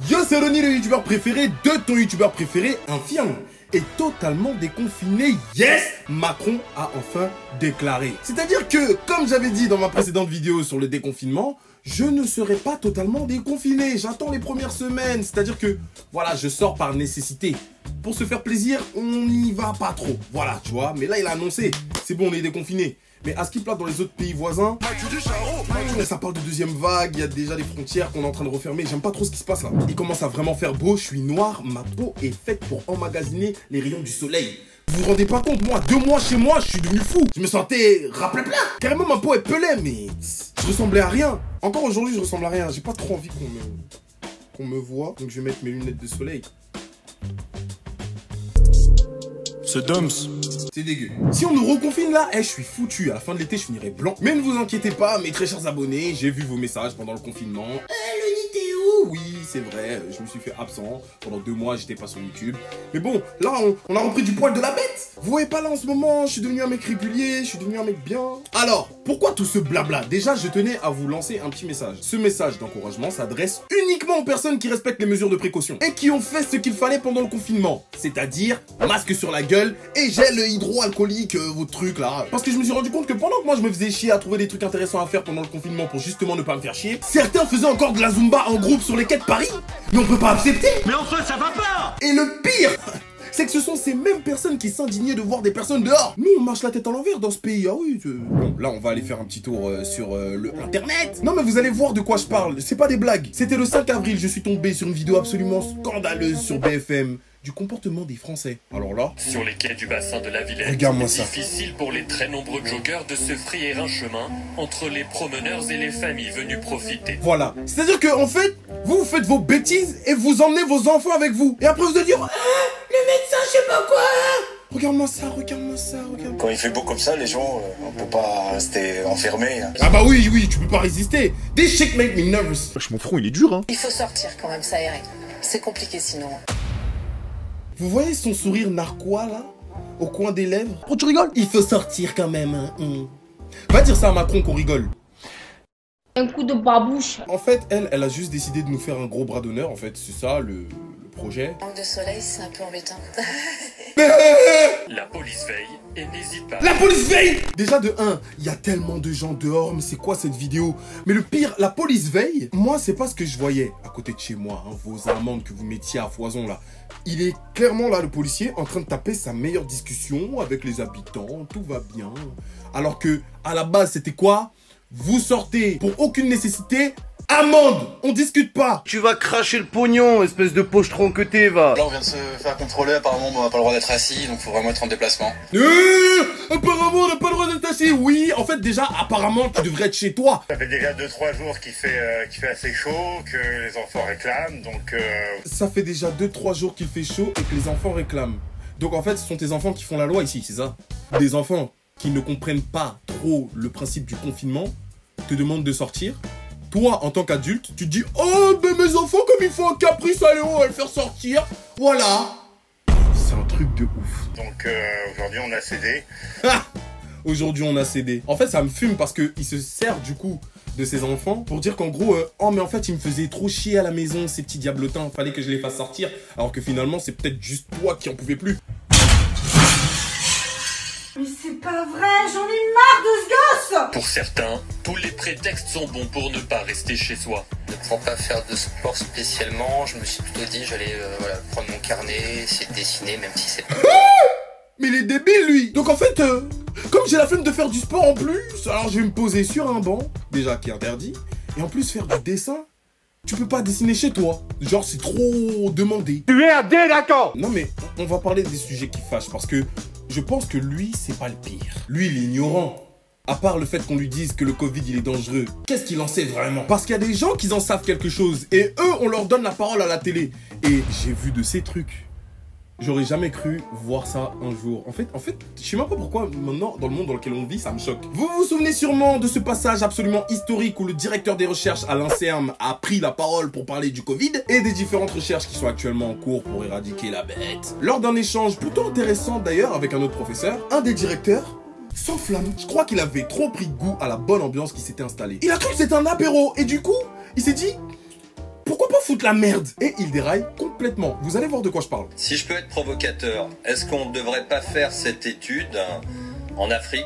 Yo, c'est Ronnie, le youtubeur préféré de ton youtubeur préféré, infirme et totalement déconfiné. Yes, Macron a enfin déclaré. C'est-à-dire que, comme j'avais dit dans ma précédente vidéo sur le déconfinement, je ne serai pas totalement déconfiné. J'attends les premières semaines. C'est-à-dire que, voilà, je sors par nécessité. Pour se faire plaisir, on n'y va pas trop. Voilà, tu vois. Mais là, il a annoncé. C'est bon, on est déconfiné. Mais à ce qui plate dans les autres pays voisins, ça parle de deuxième vague, il y a déjà des frontières qu'on est en train de refermer. J'aime pas trop ce qui se passe là. Il commence à vraiment faire beau, je suis noir, ma peau est faite pour emmagasiner les rayons du soleil. Vous vous rendez pas compte, moi, 2 mois chez moi, je suis devenu fou. Je me sentais raplapla. Carrément, ma peau est pelée, mais je ressemblais à rien. Encore aujourd'hui, je ressemble à rien. J'ai pas trop envie qu'on me voit, donc je vais mettre mes lunettes de soleil. C'est Doms. C'est dégueu. Si on nous reconfine là, je suis foutu. À la fin de l'été, je finirai blanc. Mais ne vous inquiétez pas, mes très chers abonnés, j'ai vu vos messages pendant le confinement. Le nid t'es où? Oui, c'est vrai, je me suis fait absent. Pendant 2 mois, j'étais pas sur YouTube. Mais bon, là, on a repris du poil de la bête. Vous voyez pas là en ce moment, je suis devenu un mec régulier, je suis devenu un mec bien. Alors, pourquoi tout ce blabla? Déjà, je tenais à vous lancer un petit message. Ce message d'encouragement s'adresse uniquement aux personnes qui respectent les mesures de précaution et qui ont fait ce qu'il fallait pendant le confinement. C'est-à-dire, masque sur la gueule et gel hydroalcoolique, vos trucs là. Parce que je me suis rendu compte que pendant que moi je me faisais chier à trouver des trucs intéressants à faire pendant le confinement pour justement ne pas me faire chier, certains faisaient encore de la Zumba en groupe sur les quais de Paris. Mais on peut pas accepter. Mais enfin, ça va pas. Et le pire, c'est que ce sont ces mêmes personnes qui s'indignaient de voir des personnes dehors. Nous, on marche la tête à l'envers dans ce pays. Ah oui. Bon, là, on va aller faire un petit tour sur le internet. Non, mais vous allez voir de quoi je parle. C'est pas des blagues. C'était le 5 avril, je suis tombé sur une vidéo absolument scandaleuse sur BFM. Du comportement des Français. Alors là... Sur les quais du bassin de la Villette, regarde-moi ça. Difficile pour les très nombreux joggeurs de se frayer un chemin entre les promeneurs et les familles venues profiter. Voilà. C'est-à-dire que, en fait, vous faites vos bêtises et vous emmenez vos enfants avec vous. Et après vous allez dire, le médecin, je sais pas quoi. Regarde-moi ça, regarde-moi ça, regarde. Quand il fait beau comme ça, les gens, on peut pas rester enfermés. Ah bah oui, tu peux pas résister. This shit make me nervous. Mon front, il est dur, hein. Il faut sortir quand même, s'aérer. C'est compliqué sinon. Vous voyez son sourire narquois là, au coin des lèvres? Oh, tu rigoles? Il faut sortir quand même, hein. Va dire ça à Macron qu'on rigole. Un coup de babouche. En fait, elle a juste décidé de nous faire un gros bras d'honneur, en fait, c'est ça le projet. Manque de soleil, c'est un peu embêtant. La police veille et n'hésite pas. La police veille! Déjà de 1, il y a tellement de gens dehors, mais c'est quoi cette vidéo? Mais le pire, la police veille, moi c'est pas ce que je voyais à côté de chez moi, hein, vos amendes que vous mettiez à foison là. Il est clairement là, le policier, en train de taper sa meilleure discussion avec les habitants, tout va bien. Alors que, à la base, c'était quoi? Vous sortez pour aucune nécessité, amende, on discute pas. Tu vas cracher le pognon, espèce de pochetron que t'es, va. Là, on vient de se faire contrôler, apparemment, on n'a pas le droit d'être assis, donc faut vraiment être en déplacement. Apparemment, on n'a pas le droit d'être assis. Oui, en fait, déjà, apparemment, tu devrais être chez toi. Ça fait déjà 2-3 jours qu'il fait assez chaud, que les enfants réclament, donc... Ça fait déjà 2-3 jours qu'il fait chaud et que les enfants réclament. Donc en fait, ce sont tes enfants qui font la loi ici, c'est ça? Des enfants qui ne comprennent pas trop le principe du confinement, te demandent de sortir. Toi, en tant qu'adulte, tu te dis « Oh, ben mes enfants, comme il faut un caprice, allez, on va le faire sortir. » Voilà. C'est un truc de ouf. Donc aujourd'hui, on a cédé. Aujourd'hui, on a cédé. En fait, ça me fume parce qu'il se sert du coup de ses enfants pour dire qu'en gros, oh mais en fait, il me faisait trop chier à la maison, ces petits diablotins, fallait que je les fasse sortir. Alors que finalement, c'est peut-être juste toi qui en pouvais plus. Mais c'est pas vrai, j'en ai marre de ce gosse. Pour certains, tous les prétextes sont bons pour ne pas rester chez soi. Ne pouvant pas faire de sport spécialement, je me suis plutôt dit j'allais prendre mon carnet, essayer de dessiner, même si c'est pas... Mais il est débile, lui. Donc en fait, comme j'ai la flemme de faire du sport en plus, alors je vais me poser sur un banc, déjà qui est interdit, et en plus faire du dessin. Tu peux pas dessiner chez toi. Genre, c'est trop demandé. Tu es un délinquant. Non mais, on va parler des sujets qui fâchent, parce que je pense que lui, c'est pas le pire. Lui, il est ignorant. À part le fait qu'on lui dise que le Covid, il est dangereux. Qu'est-ce qu'il en sait vraiment? Parce qu'il y a des gens qui en savent quelque chose, et eux, on leur donne la parole à la télé. Et j'ai vu de ces trucs. J'aurais jamais cru voir ça un jour. En fait, je sais même pas pourquoi maintenant, dans le monde dans lequel on vit, ça me choque. Vous vous souvenez sûrement de ce passage absolument historique où le directeur des recherches à l'INSERM a pris la parole pour parler du Covid et des différentes recherches qui sont actuellement en cours pour éradiquer la bête. Lors d'un échange plutôt intéressant d'ailleurs avec un autre professeur, un des directeurs s'enflamme. Je crois qu'il avait trop pris goût à la bonne ambiance qui s'était installée. Il a cru que c'était un apéro et du coup, il s'est dit... Pourquoi pas foutre la merde. Et il déraille complètement. Vous allez voir de quoi je parle. Si je peux être provocateur, est-ce qu'on ne devrait pas faire cette étude en Afrique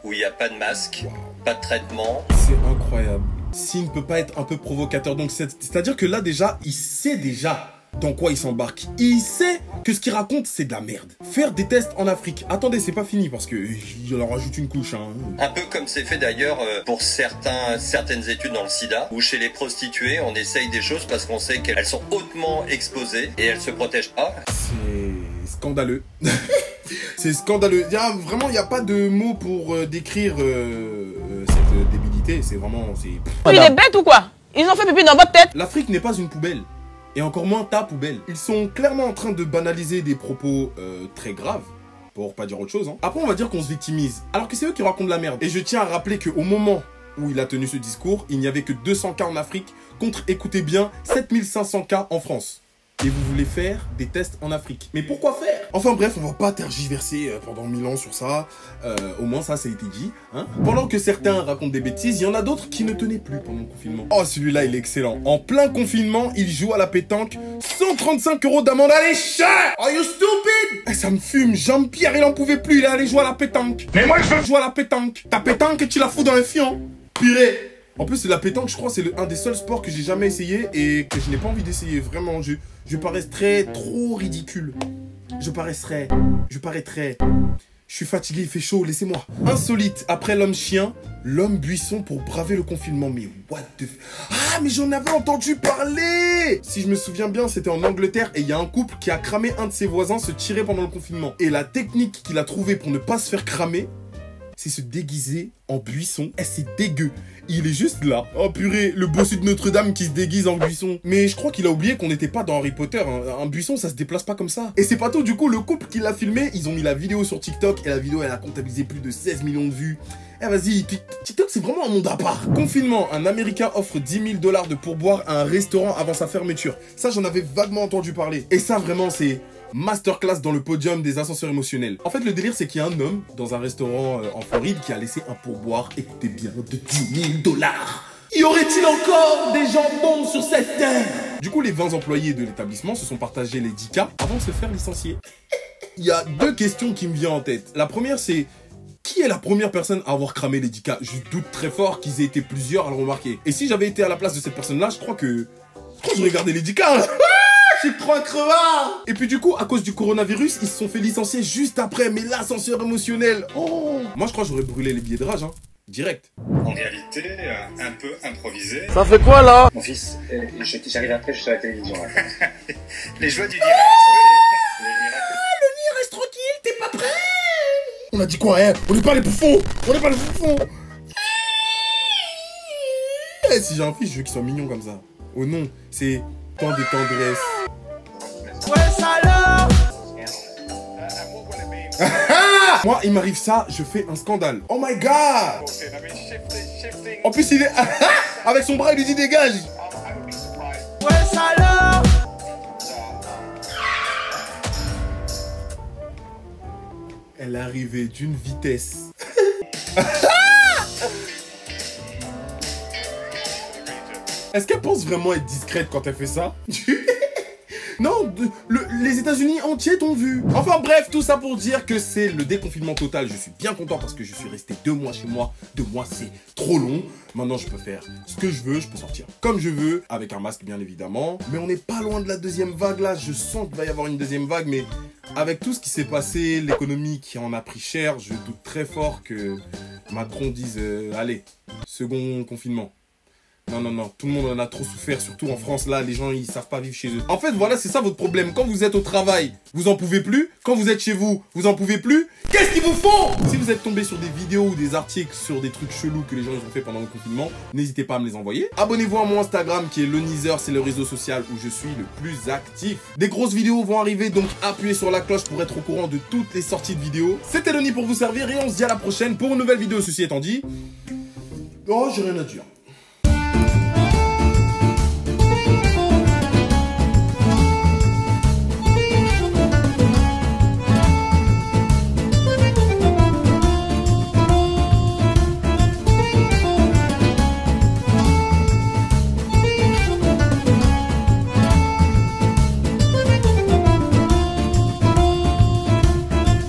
où il n'y a pas de masque, pas de traitement? C'est incroyable. S'il ne peut pas être un peu provocateur, donc c'est-à-dire que là déjà, il sait déjà dans quoi il s'embarque. Il sait que ce qu'il raconte, c'est de la merde. Faire des tests en Afrique. Attendez, c'est pas fini parce que il en rajoute une couche. Hein. Un peu comme c'est fait d'ailleurs pour certaines études dans le sida, où chez les prostituées, on essaye des choses parce qu'on sait qu'elles sont hautement exposées et elles se protègent pas. C'est scandaleux. C'est scandaleux. Vraiment, il n'y a pas de mots pour décrire cette débilité. C'est vraiment... Il est bête ou quoi? Ils ont fait pipi dans votre tête. L'Afrique n'est pas une poubelle. Et encore moins ta poubelle. Ils sont clairement en train de banaliser des propos très graves. Pour pas dire autre chose. Hein. Après, on va dire qu'on se victimise. Alors que c'est eux qui racontent la merde. Et je tiens à rappeler qu'au moment où il a tenu ce discours, il n'y avait que 200 cas en Afrique contre, écoutez bien, 7500 cas en France. Et vous voulez faire des tests en Afrique. Mais pourquoi faire? Enfin bref, on va pas tergiverser pendant 1000 ans sur ça. Au moins ça a été dit. Hein. Pendant que certains racontent des bêtises, il y en a d'autres qui ne tenaient plus pendant le confinement. Oh, celui-là, il est excellent. En plein confinement, il joue à la pétanque. 135 € d'amende. Allez, cher! Are you stupid? Ça me fume. Jean-Pierre, il en pouvait plus. Il est allé jouer à la pétanque. Mais moi, je veux jouer à la pétanque. Ta pétanque, tu la fous dans un fion. Purée. En plus, la pétanque, je crois, c'est un des seuls sports que j'ai jamais essayé et que je n'ai pas envie d'essayer. Vraiment, je paraîtrais trop ridicule. Je paraîtrais. Je suis fatigué, il fait chaud, laissez-moi. Insolite, après l'homme chien, l'homme buisson pour braver le confinement. Mais what the... Ah, mais j'en avais entendu parler! Si je me souviens bien, c'était en Angleterre et il y a un couple qui a cramé un de ses voisins se tirer pendant le confinement. Et la technique qu'il a trouvée pour ne pas se faire cramer, c'est se déguiser en buisson. Eh, c'est dégueu. Il est juste là. Oh purée, le bossu de Notre-Dame qui se déguise en buisson. Mais je crois qu'il a oublié qu'on n'était pas dans Harry Potter. Hein. Un buisson, ça se déplace pas comme ça. Et c'est pas tout, du coup, le couple qui l'a filmé, ils ont mis la vidéo sur TikTok et la vidéo, elle a comptabilisé plus de 16 millions de vues. Eh vas-y, TikTok, c'est vraiment un monde à part. Confinement, un Américain offre 10 000 $ de pourboire à un restaurant avant sa fermeture. Ça, j'en avais vaguement entendu parler. Et ça, vraiment, c'est... masterclass dans le podium des ascenseurs émotionnels. En fait, le délire, c'est qu'il y a un homme dans un restaurant en Floride qui a laissé un pourboire, écoutez bien, de 10 000 $. Y aurait-il encore des gens bons sur cette terre? Du coup, les 20 employés de l'établissement se sont partagés les 10 cas avant de se faire licencier. Il y a deux questions qui me viennent en tête. La première, c'est... qui est la première personne à avoir cramé les 10 cas? Je doute très fort qu'ils aient été plusieurs à le remarquer. Et si j'avais été à la place de cette personne-là, je crois que j'aurais gardé les 10 cas. Je suis trop un crevard. Et puis du coup, à cause du coronavirus, ils se sont fait licencier juste après. Mais l'ascenseur émotionnel, oh. Moi, je crois que j'aurais brûlé les billets de rage, hein. Direct. En réalité, un peu improvisé. Ça fait quoi là? Mon fils, j'arrive après, je suis à la télévision. Là. Les joies du direct. Le nid, reste tranquille, t'es pas prêt? On a dit quoi, hein? On n'est pas les bouffons. On n'est pas les bouffons. Si j'ai un fils, je veux qu'il soit mignon comme ça. Oh non, c'est tant de tendresse. Ouais, salaud! Moi, il m'arrive ça, je fais un scandale. Oh my god! En plus, il est... avec son bras, il lui dit dégage! Ouais, salaud! Elle est arrivée d'une vitesse. Est-ce qu'elle pense vraiment être discrète quand elle fait ça? Non, les États-Unis entiers t'ont vu. Enfin bref, tout ça pour dire que c'est le déconfinement total. Je suis bien content parce que je suis resté 2 mois chez moi. 2 mois, c'est trop long. Maintenant, je peux faire ce que je veux. Je peux sortir comme je veux, avec un masque bien évidemment. Mais on n'est pas loin de la deuxième vague là. Je sens qu'il va y avoir une deuxième vague. Mais avec tout ce qui s'est passé, l'économie qui en a pris cher, je doute très fort que Macron dise allez, second confinement. Non, tout le monde en a trop souffert, surtout en France, là, les gens, ils savent pas vivre chez eux. En fait, voilà, c'est ça votre problème. Quand vous êtes au travail, vous en pouvez plus. Quand vous êtes chez vous, vous en pouvez plus. Qu'est-ce qu'ils vous font? Si vous êtes tombé sur des vidéos ou des articles sur des trucs chelous que les gens ils ont fait pendant le confinement, n'hésitez pas à me les envoyer. Abonnez-vous à mon Instagram qui est Lonizer, c'est le réseau social où je suis le plus actif. Des grosses vidéos vont arriver, donc appuyez sur la cloche pour être au courant de toutes les sorties de vidéos. C'était Loni pour vous servir et on se dit à la prochaine pour une nouvelle vidéo. Ceci étant dit, oh, j'ai rien à dire.